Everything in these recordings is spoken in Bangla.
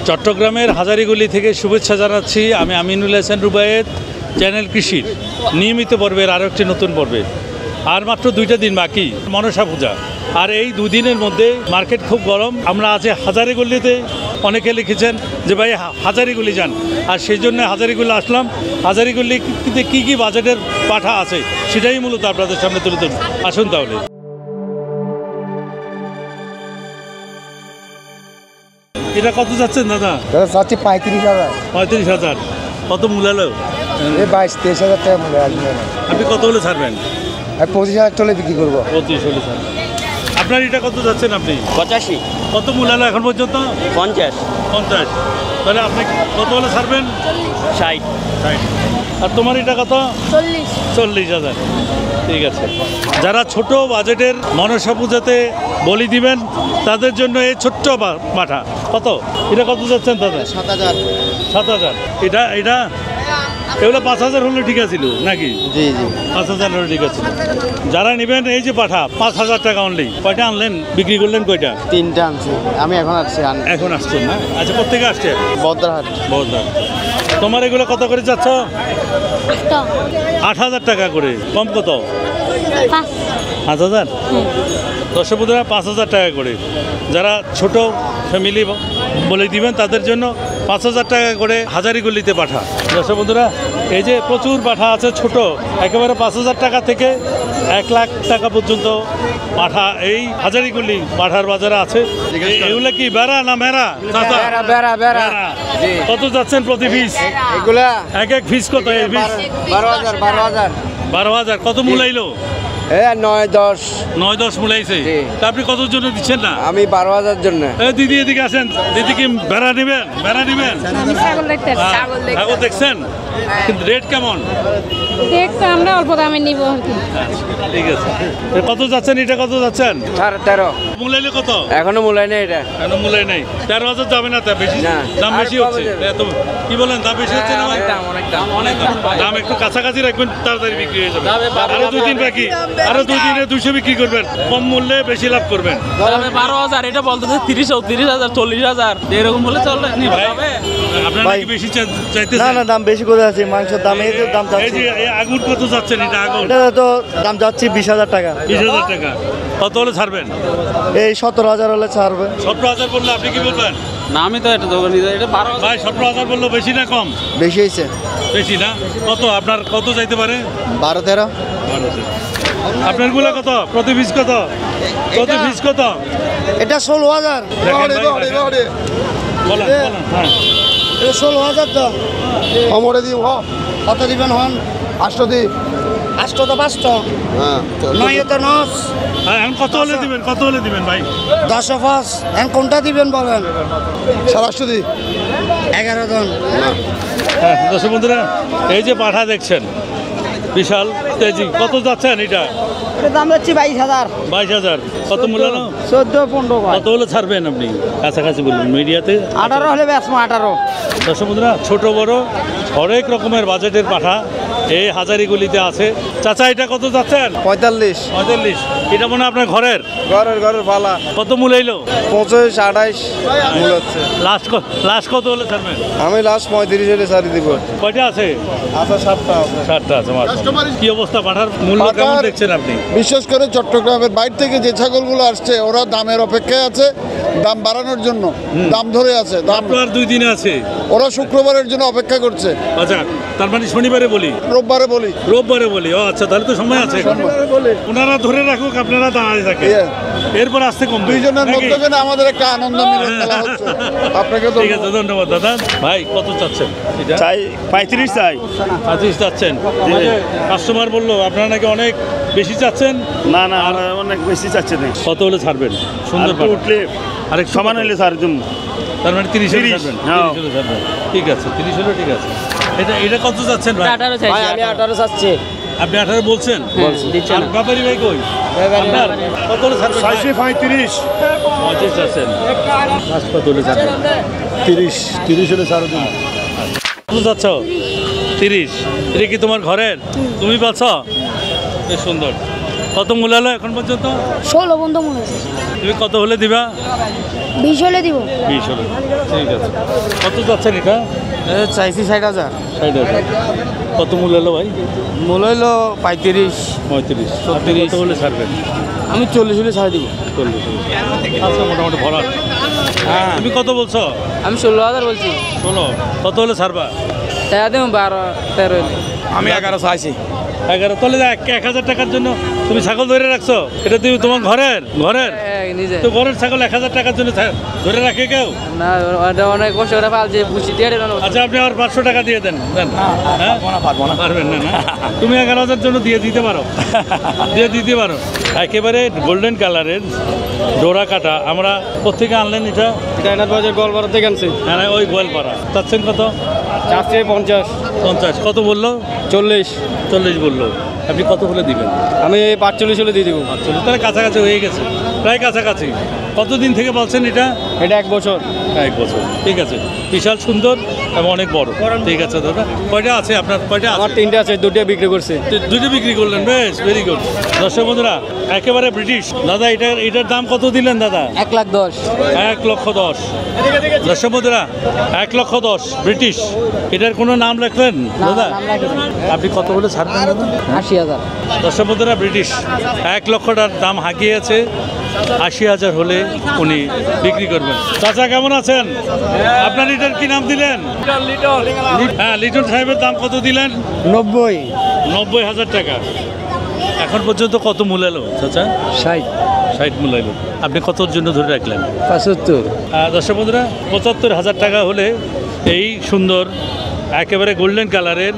চট্টগ্রামের হাজারীগুলি থেকে শুভেচ্ছা জানাচ্ছি। আমি আমিনুল হাসান রুবায়েত, চ্যানেল কৃষির নিয়মিত পর্বের আরও একটি নতুন পর্বে। আর মাত্র 2টা দিন বাকি মনসা পূজা, আর এই 2 দিনের মধ্যে মার্কেট খুব গরম। আমরা আছি হাজারীগুলিতে। অনেকে লিখেছেন যে ভাই হাজারীগুলি যান, আর সেই জন্য হাজারীগুলি আসলাম। হাজারীগুলিতে কী কী বাজেটের পাঠা আছে সেটাই মূলত আপনাদের সামনে তুলে ধরুন। আসুন তাহলে। এটা কত যাচ্ছেন দাদা? চাচ্ছি 35,000। 35,000। কত মূল্য? 22-23,000 টাকা মূল্য আসবে। আপনি কত হলে ছাড়বেন? আমি 25,000 চলে বিক্রি করবো। 25 হলে ছাড়বেন। আপনার এটা কত যাচ্ছেন আপনি? 85। কত মূল্য এখন পর্যন্ত? 50। তাহলে আপনি কত হলে ছাড়বেন? 60। আর তোমার এটা কত? 40,000। ঠিক আছে। যারা ছোট বাজেটের মনসা পূজাতে বলি দিবেন তাদের জন্য এই ছোট্ট পাঠা কত? এটা কত যাচ্ছেন দাদা? 7,000। এটা এগুলো 5,000 হলে ঠিক আছিল নাকি? জি 5,000 হলে ঠিক আছে। যারা নেবেন এই যে পাঠা 5,000 টাকা অনলি। কয়টা আনলেন, বিক্রি করলেন কয়টা? 3টা আনছি। আমি এখন আসছেন না? আচ্ছা, কোথেকে আসছে? বদ্রাহাট। তোমার এগুলো কত করে যাচ্ছ? 8,000 টাকা করে। কম কত? 5,000। দর্শক বন্ধুরা, 5,000 টাকা করে। যারা ছোট ফ্যামিলি বলে দিবেন তাদের জন্য 5,000 টাকা করে হাজারীগুলিতে পাঠা। দর্শক বন্ধুরা, এই যে প্রচুর পাঠা আছে ছোট, একেবারে 5,000 টাকা থেকে 1 লাখ টাকা পর্যন্ত পাঠা এই হাজারীগুলি পাঠার বাজারে আছে। এগুলো কি বেড়া না মেরা? বেড়া। কত যাচ্ছেন প্রতি পিস? এগুলা এক পিস কত? 12,000। কত মূলাইলো? 9-10 মূলাইছে। তা আপনি কতর জন্য দিচ্ছেন না? আমি 12,000 জন্য। দিদি এদিকে আসেন। দিদি কি বেড়া নেবেন? ছাগল দেখছেন? কিন্তু রেট কেমন? আমরা অল্প দামে নিব। ঠিক আছে। কত যাচ্ছেন? এটা কত যাচ্ছেন? 13,000। মূলাইলে কত? এখনো মূল্যায় নেই। এটা এখনো মূল্যায় নেই। 13,000 যাবে না? তা বেশি দাম বেশি হচ্ছে। কি বলেন, দাম বেশি হচ্ছে না? অনেক দাম। একটু কাছাকাছি রাখবেন, তাড়াতাড়ি বিক্রি হয়ে যাবে। আরো 2 দিন বাকি। আরো 2 দিনে 200 বিক্রি করবেন। কম মূল্যে বেশি লাভ করবেন। 12,000। এটা বলতেছে 30,000, 40,000 এরকম হলে চলে। আপনারা কি বেশি চাইতেছেন? না, দাম বেশি করে আছে। মাংসের দাম দাম এই যে আগুন কত যাচ্ছেন? এটা আগুন তো দাম যাচ্ছে 20,000 টাকা। 20,000 টাকা। কত হলে ছাড়বেন? এই 17,000 হলে ছাড়বে। 17,000 বললে আপনি কি বলবেন? না, আমি তো এটা দোকান এটা 12,000। ভাই 17,000 বললো বেশি না কম? বেশি হয়েছে। বেশি না? কত আপনার কত চাইতে পারে? 12-13। আপনার গুলো কত? প্রতি পিস কত? এটা 16,000। বলেন। হ্যাঁ, 16,000 দাম। আমরে দিব কত দিবেন? হন 8 দি 8 তো 5 হ্যাঁ 9 তো 9। এখন কত হলে দিবেন ভাই? 10-5। এখন কোনটা দিবেন বলেন? 700 দি 11 জন। হ্যাঁ, দর্শক বন্ধুরা, এই যে পাঠা দেখছেন বিশাল তেজি। কত যাচ্ছেন এটা? দাম যাচ্ছে 22,000। 22,000। কত মূল্য? 14-15। কত হলে ছাড়বেন আপনি? কাছাকাছি বলুন, মিডিয়াতে। 18 হলে বেচবো। 18। দর্শক বন্ধুরা, ছোট বড় হরেক রকমের বাজেটের পাঠা এই হাজারীগুলিতে আছে। চাচা, এটা কত যাচ্ছেন? 45। এটা মনে হয় আপনার ঘরের পালা। কত মূল্য? 25-28 মূল হচ্ছে। লাস্ট কত হলে ছাড়বেন? আমি লাস্ট 35 হলে ছাড়ি দিব। কয়টা আছে? আচ্ছা 7টা আছে। কি অবস্থা পাঠার মূল্য কেমন দেখছেন আপনি? বিশেষ করে চট্টগ্রামের বাইরে থেকে যে ছাগলগুলো আসছে ওরা দামের অপেক্ষায় আছে, দাম বাড়ানোর জন্য দাম ধরে আছে। দাম আর 2 দিনে আছে। ওরা শুক্রবারের জন্য অপেক্ষা করছে। আচ্ছা, তার মানে শনিবারে বলি, রোববারে বলি। ও আচ্ছা, তাহলে তো সময় আছে। ওনারা ধরে রাখুক, আপনারা দাঁড়ায় থাকে। এরপর আসতে কম। দুইজনের মধ্যখানে আমাদের একটা আনন্দ মিলন খেলা হচ্ছে। আপনাকে ঠিক আছে, ধন্যবাদ দাদা। ভাই কত চাচ্ছেন? চাই 35 চাই। 35 চাচ্ছেন? কাস্টমার বললো আপনারা নাকি অনেক বেশি চাচ্ছেন। না, অনেক বেশি চাচ্ছে না। কত হলে ছাড়বেন? সুন্দর উঠলে আরেক সমান হলে ছাড় দিন। তার মানে 30 হলে ছাড়বেন? 30 হলে ছাড়বেন। ঠিক আছে, 30 হলে ঠিক আছে। এটা কত চাচ্ছেন ভাই? 18 চাইছি। আমি 18 চাচ্ছি। আপনি 18 বলছেন? আর ব্যাপারী ভাই কই? আপনার কত হলে ছাড়বেন? 35 চাচ্ছেন। লাস্ট কত হলে ছাড়বেন? 30 হলে ছাড় দিন। কত চাচ্ছ? 30। এটা কি তোমার ঘরের? তুমি পাচ্ছ? বেশ সুন্দর। কত মূল্য হলো এখন পর্যন্ত? 16 বন্ধু মনে হচ্ছে। তুমি কত হলে দিবা? 20 হলে দিব। 20 হলে, ঠিক আছে। কত যাচ্ছেন এটা? চাইছি 60,000। 60,000। কত মূল্য হলো ভাই? মূল হইলো 35। 35। আপনি কত হলে ছাড়বেন? আমি 40 হলে ছাড় দিব। 40 আচ্ছা, মোটামুটি ভরা। হ্যাঁ, তুমি কত বলছো? আমি 16,000 বলছি। 16। কত হলে ছাড়বা? টাকা দেবো 12-13 হলে। আমি 11 চাইছি। 11। তাহলে 1,000 টাকার জন্য তুমি ছাগল ধরে রাখছো? এটা তুমি তোমার ঘরের নিজে তো ঘরের ছাগল 1,000 টাকার জন্য ধরে রাখে কেউ? না, ওটা অনেক কষ্ট করে পালছে, বুঝি দিয়ে দেন। আচ্ছা, আপনি আর 500 টাকা দিয়ে দেন। হ্যাঁ, পারবেন না? তুমি 11,000 জন্য দিয়ে দিতে পারো। দিয়ে দিতে পারো। একেবারে গোল্ডেন কালারের ডোরা কাটা। আমরা কোথেকে আনলেন এটা? ডাইনার বাজার গোলপাড়া থেকে আনছি। হ্যাঁ, ওই গোয়ালপাড়া। চাচ্ছেন কত? চাচ্ছে 50। 50। কত বললো? 40। 40 বললো। আপনি কত হলে দিবেন? আমি 45 হলে দিয়ে দেবো। 45। তাহলে কাছাকাছি হয়ে গেছে, প্রায় কাছাকাছি। কতদিন থেকে বলছেন এটা? এটা 1 বছর। 1 বছর, ঠিক আছে। বিশাল সুন্দর এবং অনেক বড়। ঠিক আছে দাদা। কয়টা আছে আপনার? কয়টা আমার আছে? 3টা আছে, 2টা বিক্রি করছে। দুটো বিক্রি করলেন, বেশ, ভেরি গুড। দর্শক বন্ধুরা, একেবারে ব্রিটিশ। দাদা, এটার দাম কত দিলেন দাদা? 1,10,000। 1,10,000। দর্শক বন্ধুরা, 1,10,000 ব্রিটিশ। এটার কোনো নাম রাখলেন দাদা? আপনি কত হলে ছাড়বেন দাদা? 80,000। দর্শক বন্ধুরা, ব্রিটিশ 1 লক্ষটার দাম হাঁকিয়েছে। 80,000 হলে উনি বিক্রি করবেন। চাচা, কেমন আছেন? আপনার এটার কি নাম দিলেন? হ্যাঁ, লিটন সাহেবের দাম কত দিলেন? 90। 90,000 টাকা। এখন পর্যন্ত কত মূল্য এলো চাচা? 60 মূল্য এলো। আপনি কতর জন্য ধরে রাখলেন? 75। দর্শক বন্ধুরা, 75,000 টাকা হলে এই সুন্দর একেবারে গোল্ডেন কালারের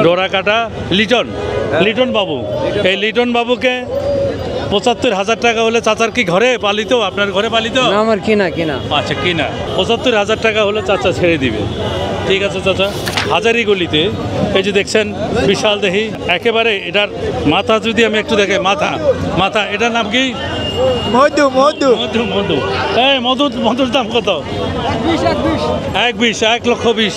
ডোরা কাটা লিটন বাবু, এই লিটন বাবুকে 75,000 টাকা হলে, চাচার কি ঘরে পালিত? আপনার ঘরে পালিত? আমার কিনা। আচ্ছা, কিনা। 75,000 টাকা হলে চাচা ছেড়ে দিবে। ঠিক আছে চাচা। হাজারি গলিতে এই যে দেখছেন বিশাল দেহি, একেবারে এটার মাথা যদি আমি একটু দেখে, মাথা এটার নাম কি? মধু। মধু। এই মধুর দাম কত? 1,20,000।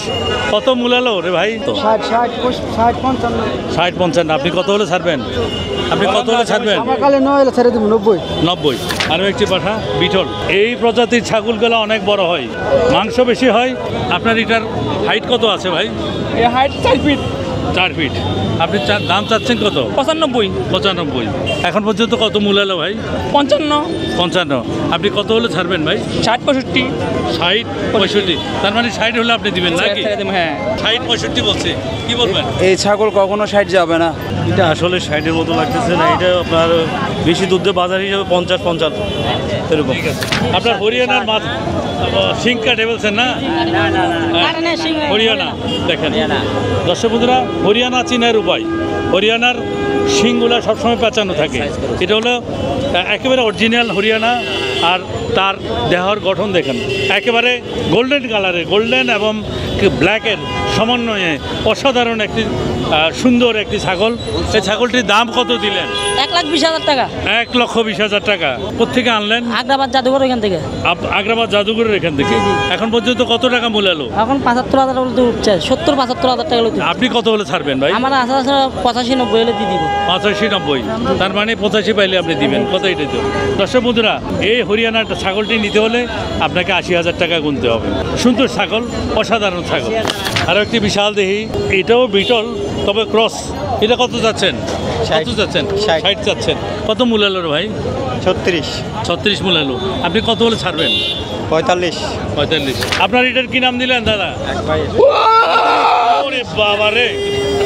কত মূল্য রে ভাই? 60-55। আপনি কত হলে ছাড়বেন? আমার কালে 9 হলে ছেড়ে দেবো। 90। আরও একটি পাঠা বিটল। এই প্রজাতির ছাগলগুলো অনেক বড় হয়, মাংস বেশি হয়। আপনার এটার হাইট কত আছে ভাই? এই হাইট 4 ফিট। 4 ফিট। আপনি দাম চাচ্ছেন কত? 95। এখন পর্যন্ত কত মূল্য এলো ভাই? 55। আপনি কত হলে ছাড়বেন ভাই? 60-65। 60-65। তার মানে 60 হলে আপনি দিবেন নাকি? হ্যাঁ, 60-65 বলছে, কি বলবেন? এই ছাগল কখনো 60 যাবে না। এটা আসলে 60-এর মতো লাগতেছে না। এটা আপনার বেশি দুধের বাজার হিসাবে 50 এরকম। আপনার হরিয়ানার সিংকা বলছেন না? হরিয়ানা দেখেন দর্শক বন্ধুরা, হরিয়ানা চীনের উপায়। হরিয়ানার শিংগুলা সবসময় পেঁচানো থাকে। এটা হলো একেবারে অরিজিনাল হরিয়ানা। আর তার দেহর গঠন দেখেন, একেবারে গোল্ডেন কালারের, গোল্ডেন এবং ব্ল্যাকের সমন্বয়ে অসাধারণ একটি সুন্দর একটি ছাগল। এই ছাগলটির দাম কত দিলেন? 1,20,000 টাকা। 1,20,000 টাকা। কোথেকে আনলেন? আগ্রাবাদ জাদুঘর এখান থেকে। আগ্রাবাদ জাদুঘরের এখান থেকে। এখন পর্যন্ত কত টাকা মূল্য এলো? এখন 75,000 বলতে উঠছে, 70-75,000 টাকা হলে আপনি কত হলে ছাড়বেন ভাই? আমার আশা 85-90 হলে দিয়ে দিব। 85-90। তার মানে 85 পাইলে আপনি দিবেন। কত এটাই তো। দর্শক বন্ধুরা, এই হরিয়ানার ছাগলটি নিতে হলে আপনাকে 80,000 টাকা গুনতে হবে। সুন্দর ছাগল, অসাধারণ ছাগল। আরও একটি বিশাল দেহি, এটাও বিটল তবে ক্রস। এটা কত যাচ্ছেন? 60 যাচ্ছেন। কত মূল্য এলো রে ভাই? 36 মূল্য এলো। আপনি কত হলে ছাড়বেন? 45। আপনার এটার কি নাম দিলেন দাদা? ওরে বাবা রে,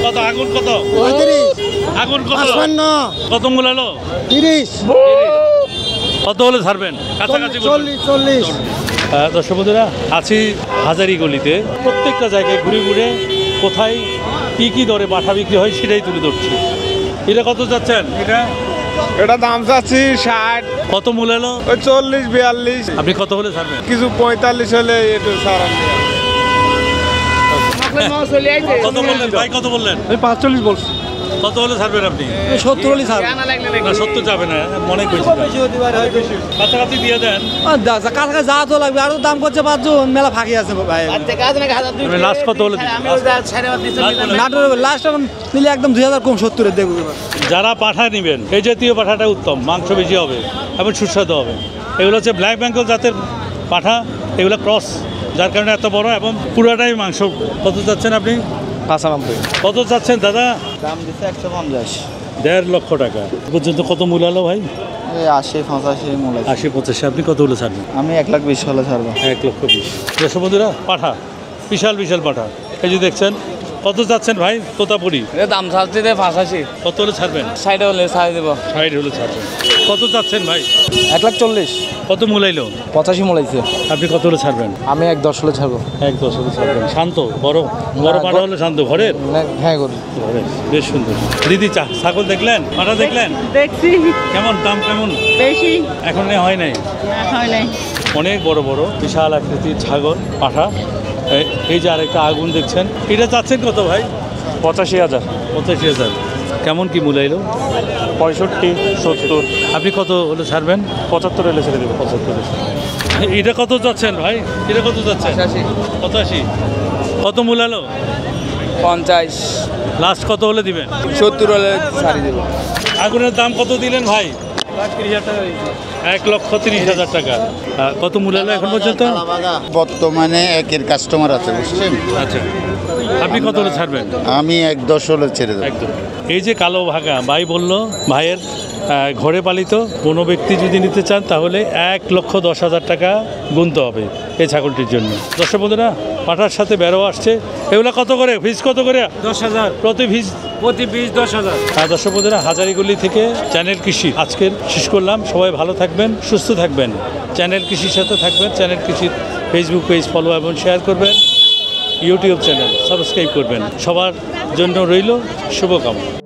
কত আগুন? কত 35। আগুন? কত 55। কত মূল্য এলো? 30। কত হলে ছাড়বেন? কাছাকাছি বলবেন। 40। দর্শক বন্ধুরা, আছি হাজারি গলিতে। প্রত্যেকটা জায়গায় ঘুরে ঘুরে কোথায় কি দরে পাঠা বিক্রি হয় সেটাই তুলে ধরছি। এটা কত যাচ্ছেন? এটা দাম চাচ্ছি 60। কত মূল্য এলো? ওই 40-42। আপনি কত হলে ছাড়বেন? কিছু 45 হলে একটু ছাড়ান। কত বললেন ভাই? কত বললেন? আমি 45 বলছি। কত হলে ছাড়বেন আপনি? 70 হলে ছাড় না 70 যাবে না, মনে করছি কাছাকাছি দিয়ে দেন। কাছাকাছি যা তো লাগবে, আরো দাম করছে 5 জন, মেলা ফাঁকি আছে ভাই। লাস্ট কত হলে দিবেন? নাটোর লাস্ট এখন নিলে একদম 2000 কম 70 এর দেখবো এবার। যারা পাঠা নেবেন এই জাতীয় পাঠাটা উত্তম, মাংস বেশি হবে এবং সুস্বাদু হবে। এগুলো হচ্ছে ব্ল্যাক বেঙ্গল জাতের পাঠা, এগুলো ক্রস, যার কারণে এত বড় এবং পুরোটাই মাংস। কত চাচ্ছেন আপনি? 95 কত চাচ্ছেন দাদা? দাম দিচ্ছে 150, 1.5 লক্ষ টাকা পর্যন্ত। কত মূল্য হলো ভাই? 80 85 মূল্য। 80-85। আপনি কত হলে ছাড়বেন? আমি 1,20,000 হলে ছাড়বো। 1,20,000। দর্শক বন্ধুরা, পাঠা বিশাল বিশাল পাঠা, এই যে দেখছেন। কত চাচ্ছেন ভাই তোতাপুরি? দাম চাচ্ছি 85, কত হলে ছাড়বেন? 60 হলে ছাড় দেবো। 60 হলে ছাড়বেন। কত চাচ্ছেন ভাই? 1,40,000, কত মূলাইলো? 85 মূলাইছে। আপনি কত হলে ছাড়বেন? আমি 1,10 হলে ছাড়বো। 1,10 হলে ছাড়বেন। শান্ত, বড় বড় পাঠা হলে শান্ত, ঘরের হ্যাঁ করি। ঘরের, বেশ সুন্দর। দিদি ছাগল দেখলেন, পাঠা দেখলেন? দেখছি কেমন দাম কেমন? বেশি এখন হয় নাই, হয় নাই। অনেক বড় বড় বিশাল আকৃতির ছাগল পাঠা। এই যে আরেকটা আগুন দেখছেন, এটা চাচ্ছেন কত ভাই? 85,000, 85,000। কেমন কি মূলাইলো? 65, 70, আপনি কত হলে ছাড়বেন? 75 হলে ছেড়ে দেবো। 75। এটা কত যাচ্ছেন ভাই? এটা কত যাচ্ছেন? 85। কত মূলালো? 50, লাস্ট কত হলে দিবেন? 70 হলে ছাড়ি দেবো। আগুনের দাম কত দিলেন ভাই? 1,30,000 টাকা। কত মূলালো এখন পর্যন্ত? বর্তমানে একের কাস্টমার আছে, বুঝছেন? আচ্ছা, আপনি কত হলে ছাড়বেন? আমি 1,10 হলে ছেড়ে দেবো। একদম। এই যে কালো ভাগা ভাই বলল, ভাইয়ের ঘরে পালিত কোনো ব্যক্তি যদি নিতে চান তাহলে 1,10,000 টাকা গুনতে হবে এই ছাগলটির জন্য। দর্শক বন্ধুরা, পাঠার সাথে বেরো আসছে। এগুলো কত করে ফিস? কত করে? 10,000 প্রতি ফিস? প্রতি 20-10,000। দর্শক বন্ধুরা, হাজারিগুলি থেকে চ্যানেল কৃষি আজকের শেষ করলাম। সবাই ভালো থাকবেন, সুস্থ থাকবেন, চ্যানেল কৃষির সাথে থাকবেন। চ্যানেল কৃষির ফেসবুক পেজ ফলো এবং শেয়ার করবেন, ইউটিউব চ্যানেল সাবস্ক্রাইব করবেন। সবার জন্য রইল শুভকামনা।